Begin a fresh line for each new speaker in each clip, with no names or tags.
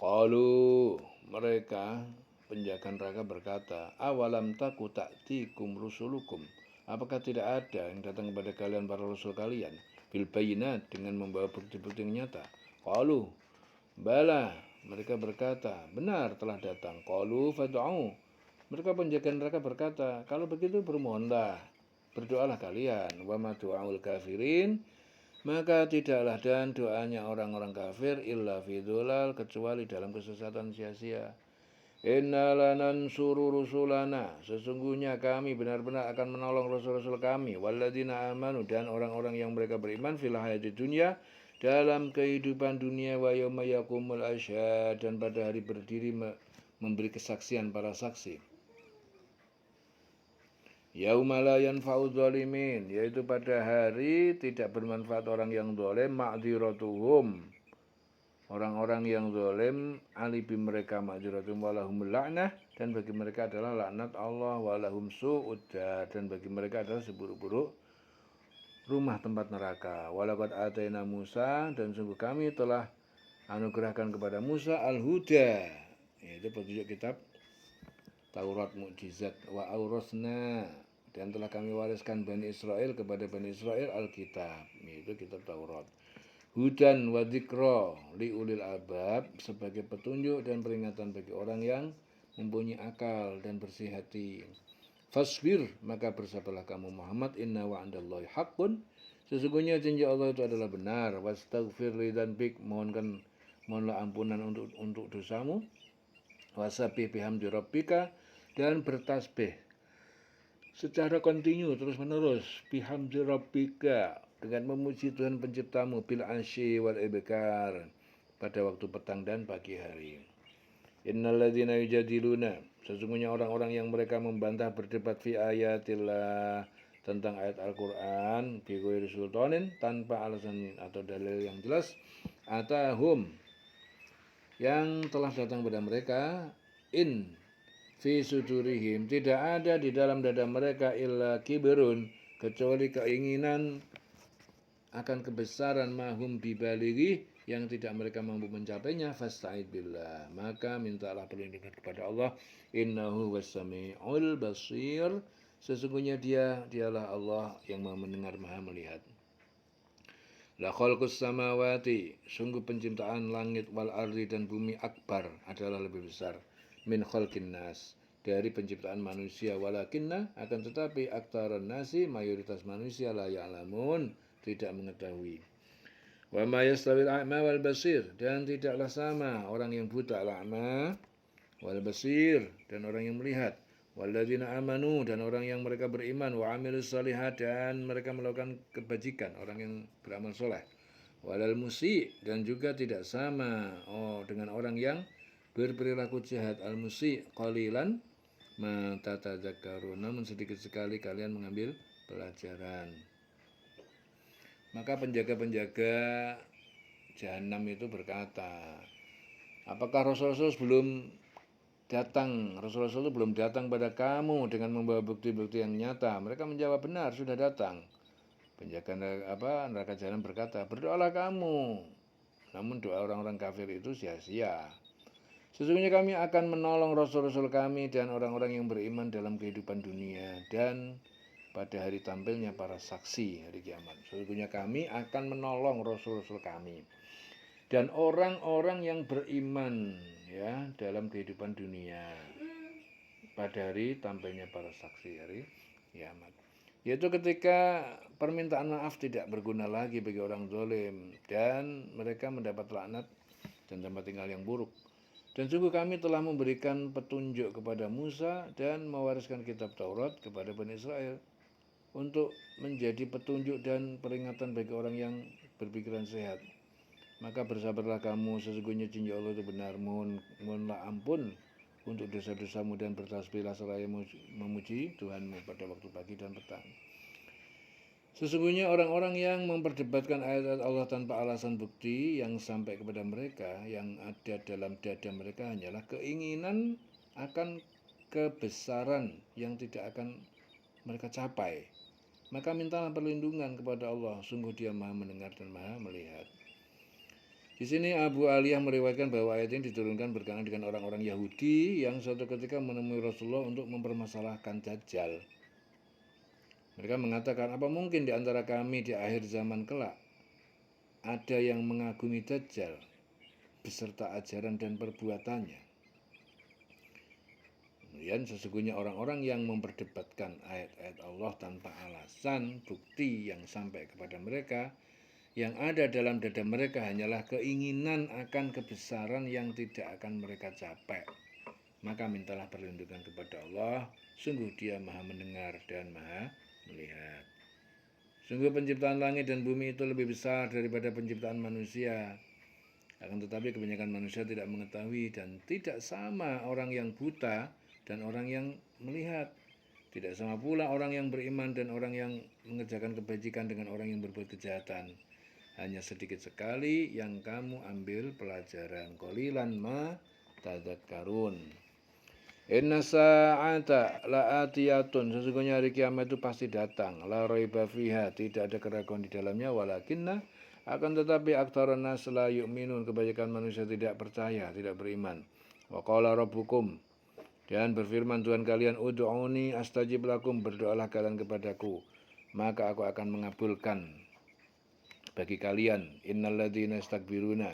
Qalu, mereka penjaga neraka berkata, awalam taku ta'tikum rusulukum. Apakah tidak ada yang datang kepada kalian para rasul kalian bil bayinat dengan membawa bukti-bukti yang nyata? Qalu, bala, mereka berkata, benar telah datang. Qalu fad'u. Mereka penjaga neraka berkata, kalau begitu bermohonlah, berdoalah kalian. Wa ma du'aul kafirin, maka tidaklah dan doanya orang-orang kafir illa fi dhulal, kecuali dalam kesesatan sia-sia. Inna lanansuru rusulana, sesungguhnya kami benar-benar akan menolong rasul-rasul kami, walladzina amanu, dan orang-orang yang mereka beriman, fil hayati dunya, dalam kehidupan dunia, wa yauma yaqumul asyhad, dan pada hari berdiri memberi kesaksian para saksi. Yauma la yanfa'u dzalimin, yaitu pada hari tidak bermanfaat orang yang zalim, ma'dziratuhum, orang-orang yang zalim, alibi mereka ma'dziratuhum walahum la'nah, dan bagi mereka adalah laknat Allah, walahum su'uddar, dan bagi mereka adalah seburuk-buruk rumah tempat neraka. Walaqad ataina Musa, dan sungguh kami telah anugerahkan kepada Musa al-huda, yaitu petunjuk kitab Taurat mukjizat, wa aurasna, dan telah kami wariskan Bani Israel kepada Bani Israel Alkitab, yaitu kitab Taurat. Hudan wa dzikra li ulil albab, sebagai petunjuk dan peringatan bagi orang yang mempunyai akal dan bersih hati. Fasbir, maka bersabarlah kamu Muhammad, inna wa'dallahi haqqun, sesungguhnya janji Allah itu adalah benar. Wastaghfir li dzanbik, mohonlah ampunan untuk dosamu. Wasabbih bihamdi rabbika, dan bertasbih secara kontinu terus menerus, bihamdi rabbika, dengan memuji Tuhan penciptamu, bil asyi wal ibkar, pada waktu petang dan pagi hari. Innal ladzina yujadiluna, sesungguhnya orang-orang yang mereka membantah berdebat fi ayatillah, tentang ayat Al-Qur'an, bi ghairi sultanin, tanpa alasan atau dalil yang jelas, atahum, yang telah datang pada mereka, in fi sudurihim, tidak ada di dalam dada mereka illa kibrun, kecuali keinginan akan kebesaran, mahum bibalighi, yang tidak mereka mampu mencapainya. Fasta'id billah, maka mintalah perlindungan kepada Allah. Innahu was-sami'ul basir, sesungguhnya dialah Allah yang maha mendengar, maha melihat. La khalqus samawati, sungguh penciptaan langit, wal ardi, dan bumi, akbar, adalah lebih besar, min khalqin nas, dari penciptaan manusia. Walakinna, akan tetapi, aktaran nasi, mayoritas manusia, la ya'lamun, tidak mengetahui. Wa ma yastawil a'ma wal basir, dan tidaklah sama orang yang buta, al-a'ma wal basir, dan orang yang melihat. Walladzina amanu, dan orang yang mereka beriman, wa amilus shalihat, dan mereka melakukan kebajikan, orang yang beramal soleh. Walal musi, dan juga tidak sama dengan orang yang berperilaku jahat. Al musi qalilan ma tatadzakkarun, namun sedikit sekali kalian mengambil pelajaran. Maka penjaga-penjaga jahanam itu berkata, apakah Rasul-Rasul sebelum datang, Rasul-Rasul itu belum datang pada kamu dengan membawa bukti-bukti yang nyata? Mereka menjawab, benar, sudah datang. Penjaga neraka jahanam berkata, berdoalah kamu. Namun doa orang-orang kafir itu sia-sia. Sesungguhnya kami akan menolong rasul-rasul kami dan orang-orang yang beriman dalam kehidupan dunia dan pada hari tampilnya para saksi hari kiamat. Sesungguhnya kami akan menolong rasul-rasul kami dan orang-orang yang beriman, ya, dalam kehidupan dunia pada hari tampilnya para saksi hari kiamat. Yaitu ketika permintaan maaf tidak berguna lagi bagi orang zalim dan mereka mendapat laknat dan tempat tinggal yang buruk. Dan sungguh kami telah memberikan petunjuk kepada Musa dan mewariskan kitab Taurat kepada Bani Israel untuk menjadi petunjuk dan peringatan bagi orang yang berpikiran sehat. Maka bersabarlah kamu, sesungguhnya janji Allah itu benar. Mohonlah ampun untuk dosa-dosamu dan bertasbihlah seraya memuji Tuhanmu pada waktu pagi dan petang. Sesungguhnya orang-orang yang memperdebatkan ayat-ayat Allah tanpa alasan bukti yang sampai kepada mereka, yang ada dalam dada mereka hanyalah keinginan akan kebesaran yang tidak akan mereka capai. Maka mintalah perlindungan kepada Allah, sungguh Dia maha mendengar dan maha melihat. Di sini Abu Aliyah meriwayatkan bahwa ayat ini diturunkan berkenaan dengan orang-orang Yahudi yang suatu ketika menemui Rasulullah untuk mempermasalahkan Dajjal. Mereka mengatakan, apa mungkin di antara kami di akhir zaman kelak ada yang mengagumi Dajjal beserta ajaran dan perbuatannya. Kemudian sesungguhnya orang-orang yang memperdebatkan ayat-ayat Allah tanpa alasan, bukti yang sampai kepada mereka, yang ada dalam dada mereka hanyalah keinginan akan kebesaran yang tidak akan mereka capai. Maka mintalah perlindungan kepada Allah, sungguh Dia Maha mendengar dan Maha melihat. Sungguh penciptaan langit dan bumi itu lebih besar daripada penciptaan manusia. Akan tetapi kebanyakan manusia tidak mengetahui dan tidak sama orang yang buta dan orang yang melihat. Tidak sama pula orang yang beriman dan orang yang mengerjakan kebajikan dengan orang yang berbuat kejahatan. Hanya sedikit sekali yang kamu ambil pelajaran. Qalilan ma tadzakkarun. Inna sa'ata la'atiyatun, sesungguhnya hari kiamat itu pasti datang. La raiba fiha, tidak ada keraguan di dalamnya. Walakinna, akan tetapi aktsarun nas la yu'minun, kebanyakan manusia tidak percaya, tidak beriman. Wa qala rabbukum, dan berfirman Tuhan kalian, ud'uni astajib lakum, berdoalah kalian kepadaku, maka aku akan mengabulkan bagi kalian. Innalladzina yastakbiruna,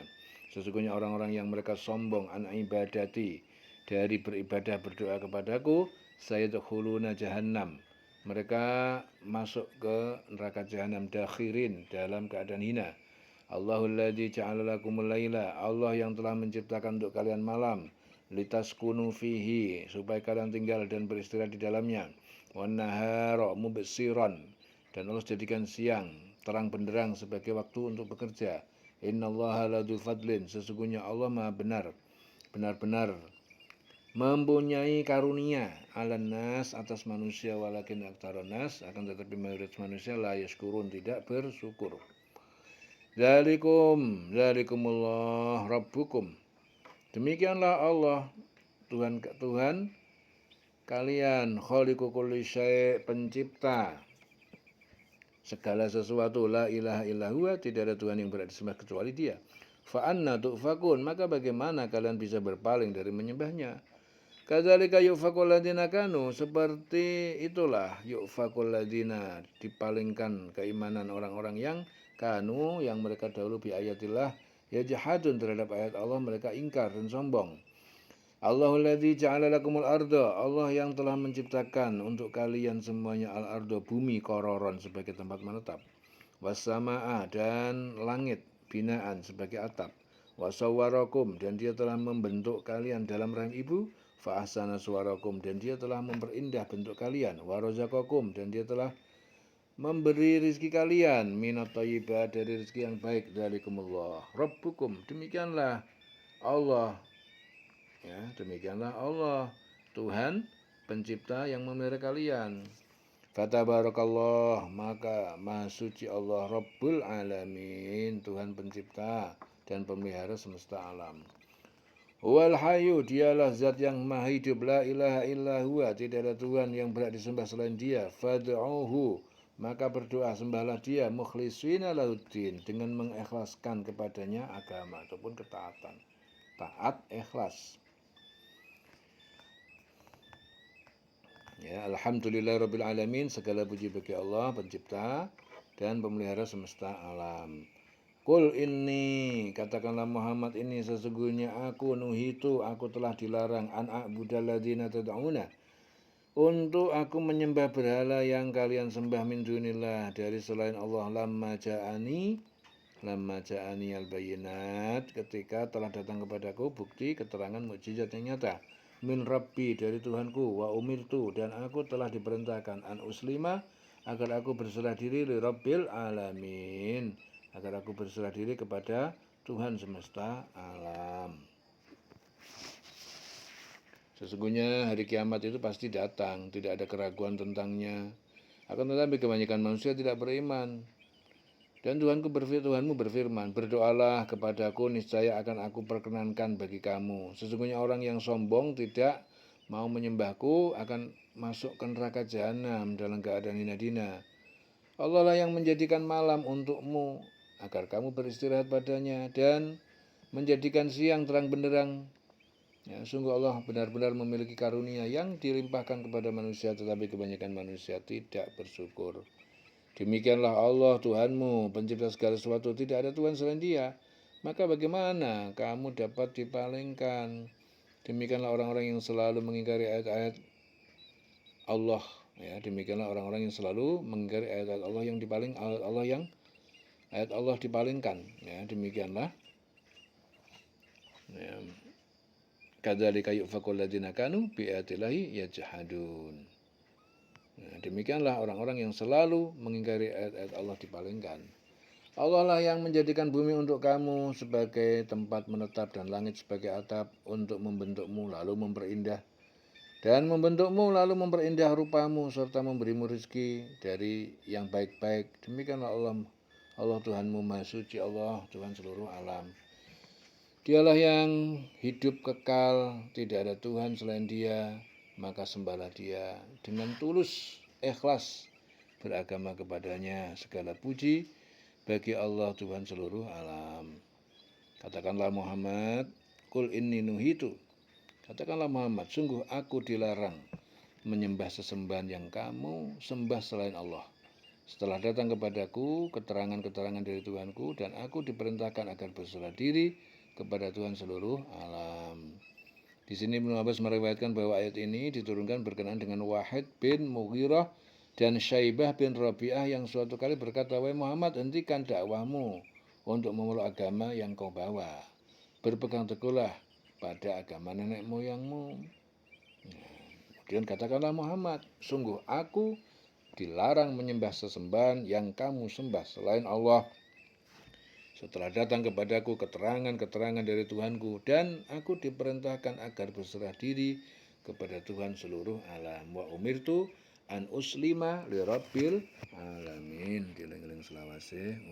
sesungguhnya orang-orang yang mereka sombong an ibadati, dari beribadah berdoa kepadaku, sayadkhuluna jahannam, mereka masuk ke neraka jahanam, dakhirin, dalam keadaan hina. Allahul ladzi ja'ala lakumul laila, Allah yang telah menciptakan untuk kalian malam, litaskunu fihi, supaya kalian tinggal dan beristirahat di dalamnya, wan nahara mubsiran, dan Allah jadikan siang terang benderang sebagai waktu untuk bekerja. Innallaha ladzul fadlin, sesungguhnya Allah Maha benar-benar mempunyai karunia alan nas, atas manusia, walakin aktsarun nas, akan tetapi mayoritas manusia la yashkurun, tidak bersyukur. Zalikumullah rabbukum, demikianlah Allah Tuhan kalian, khaliqu kulli syai', pencipta segala sesuatu, la ilaha illa huwa, tidak ada Tuhan yang berhak disembah kecuali Dia. Fa anna tu'fakun, maka bagaimana kalian bisa berpaling dari menyembahnya. Kadzalika yufakul ladina kanu, seperti itulah yufakul ladina, dipalingkan keimanan orang-orang yang kanu, yang mereka dahulu bi ayatillah yajhadun, terhadap ayat Allah mereka ingkar dan sombong. Allahul ladzi ja'ala lakumul arda, Allah yang telah menciptakan untuk kalian semuanya al-arda, bumi, qararan, sebagai tempat menetap. Was-samaa'a, dan langit, binaan, sebagai atap. Wasawwarakum, dan Dia telah membentuk kalian dalam rahim ibu. Fa ahsana suwarakum, dan Dia telah memperindah bentuk kalian. Wa razaqakum, dan Dia telah memberi rizki kalian minat thayyibat, dari rizki yang baik. Dzalikumullah rabbukum, demikianlah Allah, ya, demikianlah Allah Tuhan pencipta yang memelihara kalian. Fatabarakallah, maka maha suci Allah, Rabbul alamin, Tuhan pencipta dan pemelihara semesta alam. Wal hayyu, dialah zat yang maha hidup, la ilaha illa huwa, tidak ada Tuhan yang berhak disembah selain Dia. Fad'uhu, maka berdoa, sembahlah Dia, mukhlishina lahuddin, dengan mengikhlaskan kepadanya agama ataupun ketaatan. Taat, ikhlas. Ya, alhamdulillahirabbil alamin, segala puji bagi Allah pencipta dan pemelihara semesta alam. Qul inni, katakanlah Muhammad, ini sesungguhnya aku nuhitu, aku telah dilarang, an a'budal ladzina tad'una, untuk aku menyembah berhala yang kalian sembah, min dunillah, dari selain Allah, lamma ja'ani al-bayyinat, ketika telah datang kepadaku bukti keterangan mukjizat yang nyata, min rabbi, dari Tuhanku, wa umirtu, dan aku telah diperintahkan, an uslima, agar aku berserah diri, li rabbil alamin, agar aku berserah diri kepada Tuhan semesta alam. Sesungguhnya hari kiamat itu pasti datang, tidak ada keraguan tentangnya. Akan tetapi kebanyakan manusia tidak beriman. Dan Tuhanmu berfirman, berdoalah kepadaku, niscaya akan aku perkenankan bagi kamu. Sesungguhnya orang yang sombong tidak mau menyembahku akan masuk ke neraka jahanam dalam keadaan hina-dina. Allah lah yang menjadikan malam untukmu agar kamu beristirahat padanya, dan menjadikan siang terang benderang. Ya, sungguh Allah benar-benar memiliki karunia yang dilimpahkan kepada manusia, tetapi kebanyakan manusia tidak bersyukur. Demikianlah Allah Tuhanmu, pencipta segala sesuatu, tidak ada Tuhan selain Dia. Maka bagaimana kamu dapat dipalingkan? Demikianlah orang-orang yang selalu mengingkari ayat-ayat Allah. Ya, demikianlah orang-orang yang selalu mengingkari ayat-ayat Allah yang ayat Allah dipalingkan. Ya, demikianlah. Ya. Kadzalika yufakul ladzina kanu bi ayatillahi yajhadun. Nah, demikianlah orang-orang yang selalu mengingkari ayat-ayat Allah dipalingkan. Allah lah yang menjadikan bumi untuk kamu sebagai tempat menetap dan langit sebagai atap untuk membentukmu lalu memperindah rupamu serta memberimu rezeki dari yang baik-baik. Demikianlah Allah Tuhanmu Maha Suci, Allah Tuhan seluruh alam. Dialah yang hidup kekal, tidak ada Tuhan selain Dia, maka sembahlah Dia dengan tulus, ikhlas, beragama kepadanya. Segala puji bagi Allah Tuhan seluruh alam. Katakanlah Muhammad, Qul inni nuhitu. Katakanlah Muhammad, sungguh aku dilarang menyembah sesembahan yang kamu sembah selain Allah. Setelah datang kepadaku keterangan-keterangan dari Tuhanku, dan aku diperintahkan agar berserah diri kepada Tuhan seluruh alam. Di sini Ibnu Abbas meriwayatkan bahwa ayat ini diturunkan berkenaan dengan Wahid bin Mughirah dan Syaibah bin Rabi'ah yang suatu kali berkata, "Wahai Muhammad, hentikan dakwahmu untuk memeluk agama yang kau bawa. Berpegang teguhlah pada agama nenek moyangmu." Kemudian katakanlah Muhammad, sungguh aku dilarang menyembah sesembahan yang kamu sembah selain Allah. Setelah datang kepadaku keterangan-keterangan dari Tuhanku, dan aku diperintahkan agar berserah diri kepada Tuhan seluruh alam. Wa umirtu an uslima li rabbil alamin. Giling-giling selawase.